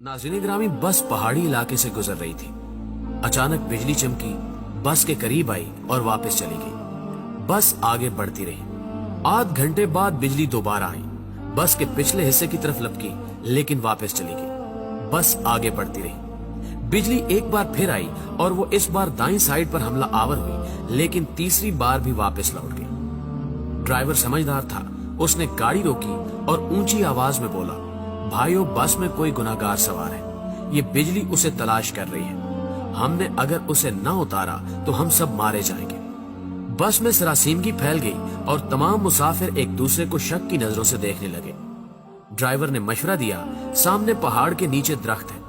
नाज़रीन ग्रामी, बस पहाड़ी इलाके से गुजर रही थी। अचानक बिजली चमकी, बस के करीब आई और वापस चली गई। बस आगे बढ़ती रही। आध घंटे बाद बिजली दोबारा आई, बस के पिछले हिस्से की तरफ लपकी, लेकिन वापस चली गई। बस आगे बढ़ती रही। बिजली एक बार फिर आई और वो इस बार दाईं साइड पर हमला आवर हुई, लेकिन तीसरी बार भी वापस लौट गई। ड्राइवर समझदार था, उसने गाड़ी रोकी और ऊंची आवाज में बोला, भाइयों, बस में कोई गुनाहगार सवार है। ये बिजली उसे तलाश कर रही है। हमने अगर उसे न उतारा तो हम सब मारे जाएंगे। बस में सरासीमगी फैल गई और तमाम मुसाफिर एक दूसरे को शक की नजरों से देखने लगे। ड्राइवर ने मशवरा दिया, सामने पहाड़ के नीचे दरख्त है,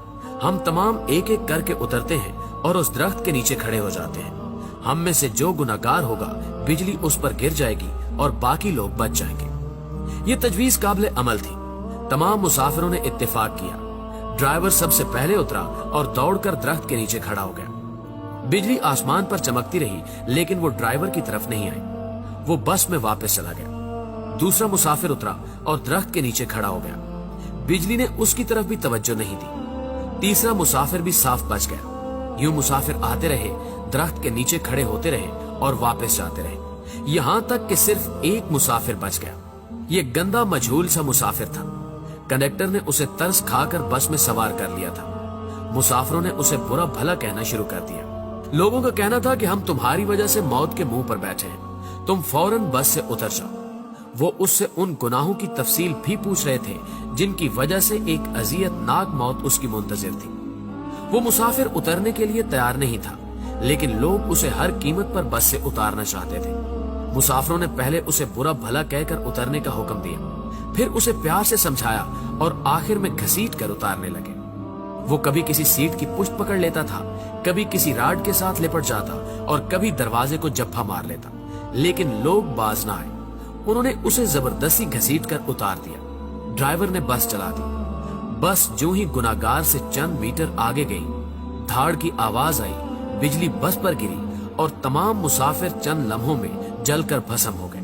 हम तमाम एक एक करके उतरते हैं और उस दरख्त के नीचे खड़े हो जाते हैं। हम में से जो गुनाहगार होगा, बिजली उस पर गिर जाएगी और बाकी लोग बच जाएंगे। ये तजवीज काबिल अमल थी। तमाम मुसाफिरों ने इत्तेफाक किया। ड्राइवर सबसे पहले उतरा और दौड़कर दरख्त के नीचे खड़ा हो गया। बिजली आसमान पर चमकती रही, लेकिन वो ड्राइवर की तरफ नहीं आई। वो बस में वापस चला गया। दूसरा मुसाफिर उतरा और दरख्त के नीचे खड़ा हो गया। बिजली ने उसकी तरफ भी तवज्जो नहीं दी। तीसरा मुसाफिर भी साफ बच गया। यूं मुसाफिर आते रहे, दरख्त के नीचे खड़े होते रहे और वापस जाते रहे, यहां तक कि सिर्फ एक मुसाफिर बच गया। ये गंदा मजहूल सा मुसाफिर था। कंडक्टर ने उसे तरस खाकर बस में सवार कर लिया था। मुसाफिरों ने उसे बुरा भला कहना शुरू कर दिया। लोगों का कहना था कि हम तुम्हारी वजह से मौत के मुंह पर बैठे हैं, तुम फौरन बस से उतर जाओ। वो उससे उन गुनाहों की तफसील भी पूछ रहे थे जिनकी वजह से एक अजियतनाक मौत उसकी मुंतजिर थी। वो मुसाफिर उतरने के लिए तैयार नहीं था, लेकिन लोग उसे हर कीमत पर बस से उतारना चाहते थे। मुसाफिरों ने पहले उसे बुरा भला कहकर उतरने का हुक्म दिया, फिर उसे प्यार से समझाया और आखिर में घसीट कर उतारने लगे। वो कभी किसी सीट की पुष्ट पकड़ लेता था, कभी किसी राड के साथ लिपट जाता और कभी दरवाजे को जप्फा मार लेता, लेकिन लोग बाज न आए। उन्होंने उसे जबरदस्ती घसीट कर उतार दिया। ड्राइवर ने बस चला दी। बस जो ही गुनाहगार से चंद मीटर आगे गई, धाड़ की आवाज आई, बिजली बस पर गिरी और तमाम मुसाफिर चंद लम्हों में जलकर भस्म हो गए।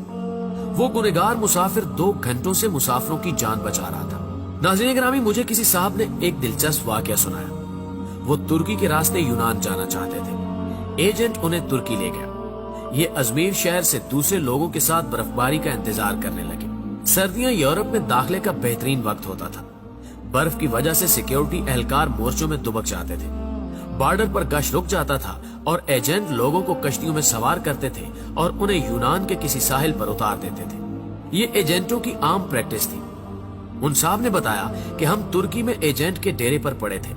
वो गुनहगार मुसाफिर 2 घंटों से मुसाफिरों की जान बचा रहा था। नाज़रीन ग्रामी, मुझे किसी साहब ने एक दिलचस्प वाकया सुनाया। वो तुर्की के रास्ते यूनान जाना चाहते थे। एजेंट उन्हें तुर्की ले गया। ये अजमेर शहर से दूसरे लोगों के साथ बर्फबारी का इंतजार करने लगे। सर्दियां यूरोप में दाखिले का बेहतरीन वक्त होता था। बर्फ की वजह से सिक्योरिटी एहलकार मोर्चों में दुबक जाते थे। बॉर्डर पर गश्त रुक जाता था और एजेंट लोगों को कश्तियों में सवार करते थे और उन्हें यूनान के किसी साहिल पर उतार देते थे। ये एजेंटों की आम प्रैक्टिस थी। उन साहब ने बताया कि हम तुर्की में एजेंट के डेरे पर पड़े थे।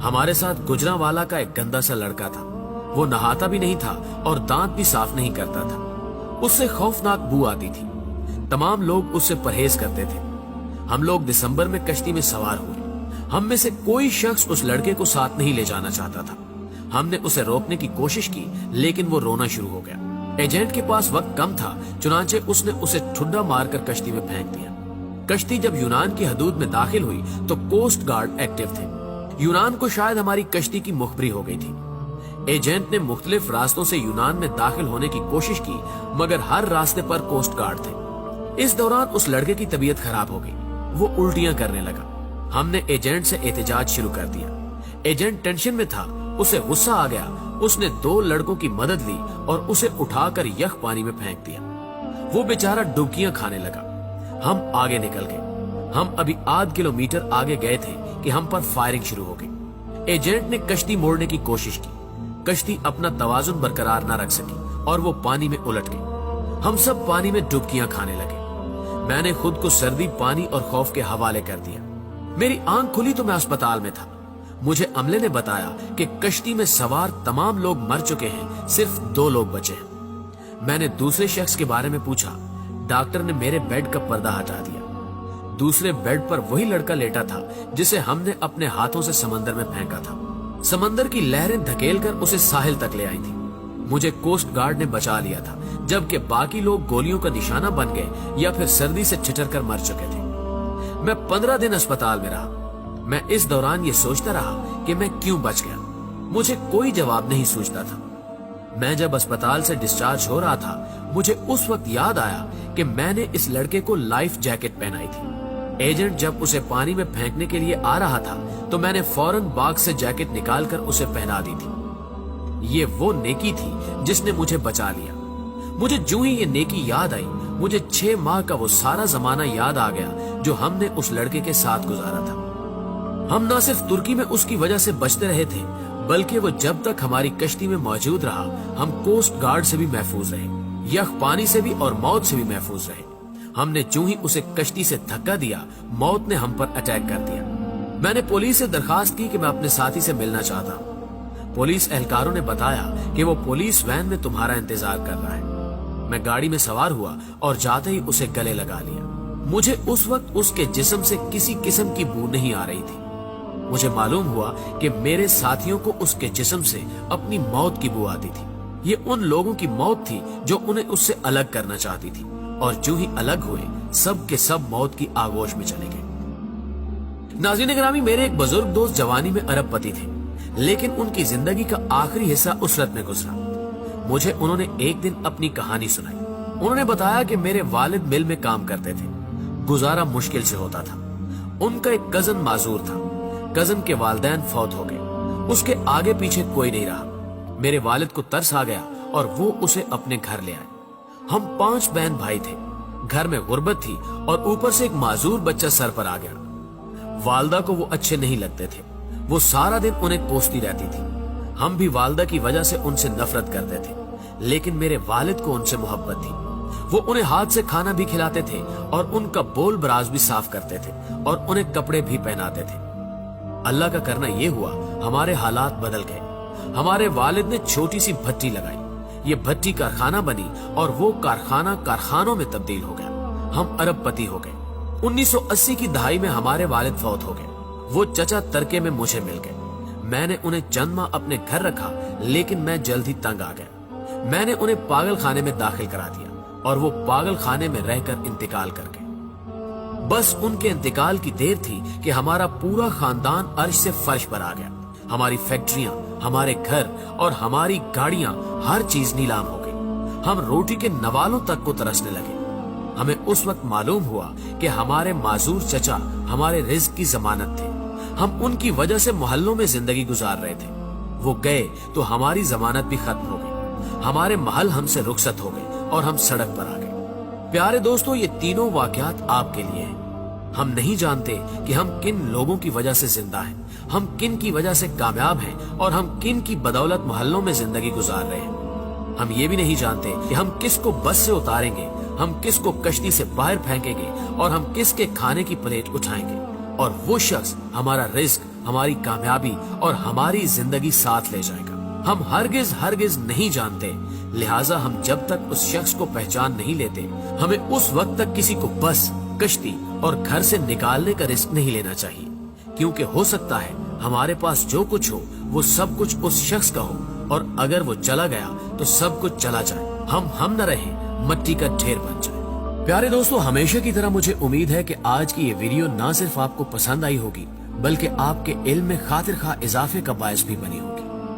हमारे साथ गुजरांवाला का एक गंदा सा लड़का था। वो नहाता भी नहीं था और दांत भी साफ नहीं करता था। उससे खौफनाक बू आती थी। तमाम लोग उससे परहेज करते थे। हम लोग दिसंबर में कश्ती में सवार हुए। हम में से कोई शख्स उस लड़के को साथ नहीं ले जाना चाहता था। हमने उसे रोकने की कोशिश की, लेकिन वो रोना शुरू हो गया। एजेंट के पास वक्त कम था, चुनांचे उसने उसे ठुड्डा मारकर कश्ती में फेंक दिया। कश्ती जब यूनान की हदूद में दाखिल हुई तो कोस्ट गार्ड एक्टिव थे। यूनान को शायद हमारी कश्ती की मुखबरी हो गई थी। एजेंट ने मुख्तलिफ रास्तों से यूनान में दाखिल होने की कोशिश की, मगर हर रास्ते पर कोस्ट गार्ड थे। इस दौरान उस लड़के की तबीयत खराब हो गई। वो उल्टियां करने लगा। हमने एजेंट से एहतजाज शुरू कर दिया। एजेंट टेंशन में था, उसे गुस्सा आ गया। उसने 2 लड़कों की मदद ली और उसे उठाकर यख पानी में फेंक दिया। वो बेचारा डुबकियां खाने लगा। हम आगे निकल गए। हम अभी आध किलोमीटर आगे गए थे कि हम पर फायरिंग शुरू हो गई। एजेंट ने कश्ती मोड़ने की कोशिश की। कश्ती अपना तवाजुन बरकरार न रख सकी और वो पानी में उलट गई। हम सब पानी में डुबकियां खाने लगे। मैंने खुद को सर्दी, पानी और खौफ के हवाले कर दिया। मेरी आंख खुली तो मैं अस्पताल में था। मुझे अमले ने बताया कि कश्ती में सवार तमाम लोग मर चुके हैं, सिर्फ 2 लोग बचे हैं। मैंने दूसरे शख्स के बारे में पूछा। डॉक्टर ने मेरे बेड का पर्दा हटा दिया। दूसरे बेड पर वही लड़का लेटा था जिसे हमने अपने हाथों से समंदर में फेंका था। समंदर की लहरें धकेलकर उसे साहिल तक ले आई थी। मुझे कोस्ट गार्ड ने बचा लिया था, जबकि बाकी लोग गोलियों का निशाना बन गए या फिर सर्दी से छिटर कर मर चुके थे। मैं 15 दिन अस्पताल में रहा। मैं इस दौरान ये सोचता रहा कि मैं क्यों बच गया। मुझे कोई जवाब नहीं सूझता था। मैं जब अस्पताल से डिस्चार्ज हो रहा था, मुझे उस वक्त याद आया कि मैंने इस लड़के को लाइफ जैकेट पहनाई थी। एजेंट जब उसे पानी में फेंकने के लिए आ रहा था तो मैंने फौरन बाग से जैकेट निकालकर उसे पहना दी थी। ये वो नेकी थी जिसने मुझे बचा लिया। मुझे जो ही ये नेकी याद आई, मुझे 6 माह का वो सारा जमाना याद आ गया जो हमने उस लड़के के साथ गुजारा था। हम न सिर्फ तुर्की में उसकी वजह से बचते रहे थे, बल्कि वो जब तक हमारी कश्ती में मौजूद रहा, हम कोस्ट गार्ड से भी महफूज रहे, यख पानी से भी और मौत से भी महफूज रहे। हमने जो ही उसे कश्ती से धक्का दिया, मौत ने हम पर अटैक कर दिया। मैंने पुलिस से दरखास्त की कि मैं अपने साथी से मिलना चाहता हूँ। पुलिस एहलकारों ने बताया कि वो पुलिस वैन में तुम्हारा इंतजार कर रहा है। मैं गाड़ी में सवार हुआ और जाते ही उसे गले लगा लिया। मुझे उस वक्त उसके जिस्म से किसी किस्म की बू नहीं आ रही थी। मुझे मालूम हुआ कि मेरे साथियों को उसके जिस्म से अपनी मौत की बू आती थी। ये उन लोगों की मौत थी जो उन्हें उससे अलग करना चाहती थी, और जो ही अलग हुए सब के सब मौत की आगोश में चले गए। नाज़रीन ग्रामी, मेरे एक बुजुर्ग दोस्त जवानी में अरबपति थे, लेकिन उनकी जिंदगी का आखिरी हिस्सा उसरत में गुजरा। मुझे उन्होंने एक दिन अपनी कहानी सुनाई। उन्होंने बताया कि मेरे वालिद मिल में काम करते थे, गुजारा मुश्किल से होता था। उनका एक कजन माजूर था। कजन के वालिदैन फौत हो गए, उसके आगे पीछे कोई नहीं रहा। मेरे वालिद को तरस आ गया और वो उसे अपने घर ले आए। हम 5 बहन भाई थे। घर में गुर्बत थी और ऊपर से एक माजूर बच्चा सर पर आ गया। वालदा को वो अच्छे नहीं लगते थे। वो सारा दिन उन्हें कोसती रहती थी। हम भी वालदा की वजह से उनसे नफरत करते थे, लेकिन मेरे वालिद को उनसे मोहब्बत थी। वो उन्हें हाथ से खाना भी खिलाते थे और उनका बोल बराज भी साफ करते थे और उन्हें कपड़े भी पहनाते थे। अल्लाह का करना ये हुआ, हमारे हालात बदल गए। हमारे वालिद ने छोटी सी भट्टी लगाई। ये भट्टी कारखाना बनी और वो कारखाना कारखानों में तब्दील हो गया। हम अरबपति हो गए। 1980 की दहाई में हमारे वालिद फौत हो गए। वो चचा तरके में मुझे मिल गए। मैंने उन्हें चंद माह अपने घर रखा, लेकिन मैं जल्द ही तंग आ गया। मैंने उन्हें पागल खाने में दाखिल करा दिया और वो पागल खाने में रहकर इंतकाल कर गए। बस उनके इंतकाल की देर थी कि हमारा पूरा खानदान अर्श से फर्श पर आ गया। हमारी फैक्ट्रियां, हमारे घर और हमारी गाड़ियां, हर चीज नीलाम हो गई। हम रोटी के नवालों तक को तरसने लगे। हमें उस वक्त मालूम हुआ कि हमारे माजूर चचा हमारे रिज्क की जमानत थे। हम उनकी वजह से मोहल्लों में जिंदगी गुजार रहे थे। वो गए तो हमारी जमानत भी खत्म हो गई। हमारे महल हमसे रुखसत हो गए और हम सड़क पर आ गए। प्यारे दोस्तों, ये तीनों वाकयात आपके लिए हैं। हम नहीं जानते कि हम किन लोगों की वजह से जिंदा हैं, हम किन की वजह से कामयाब हैं और हम किन की बदौलत मोहल्लों में जिंदगी गुजार रहे हैं। हम ये भी नहीं जानते कि हम किसको बस से उतारेंगे, हम किसको कश्ती से बाहर फेंकेंगे और हम किसके खाने की प्लेट उठाएंगे, और वो शख्स हमारा रिस्क, हमारी कामयाबी और हमारी जिंदगी साथ ले जाएगा। हम हरगिज नहीं जानते, लिहाजा हम जब तक उस शख्स को पहचान नहीं लेते, हमें उस वक्त तक किसी को बस, कश्ती और घर से निकालने का रिस्क नहीं लेना चाहिए, क्योंकि हो सकता है हमारे पास जो कुछ हो वो सब कुछ उस शख्स का हो, और अगर वो चला गया तो सब कुछ चला जाए, हम न रहे, मट्टी का ढेर बन जाए। प्यारे दोस्तों, हमेशा की तरह मुझे उम्मीद है कि आज की ये वीडियो ना सिर्फ आपको पसंद आई होगी, बल्कि आपके इल्म में खातिर खा इजाफे का बायस भी बनी होगी।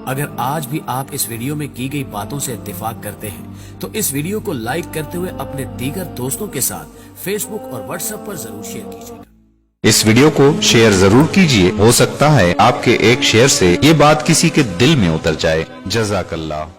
अगर आज भी आप इस वीडियो में की गई बातों से इत्तेफाक करते हैं तो इस वीडियो को लाइक करते हुए अपने दीगर दोस्तों के साथ फेसबुक और व्हाट्सएप पर जरूर शेयर कीजिएगा। इस वीडियो को शेयर जरूर कीजिए, हो सकता है आपके एक शेयर से ये बात किसी के दिल में उतर जाए। जज़ाकल्लाह।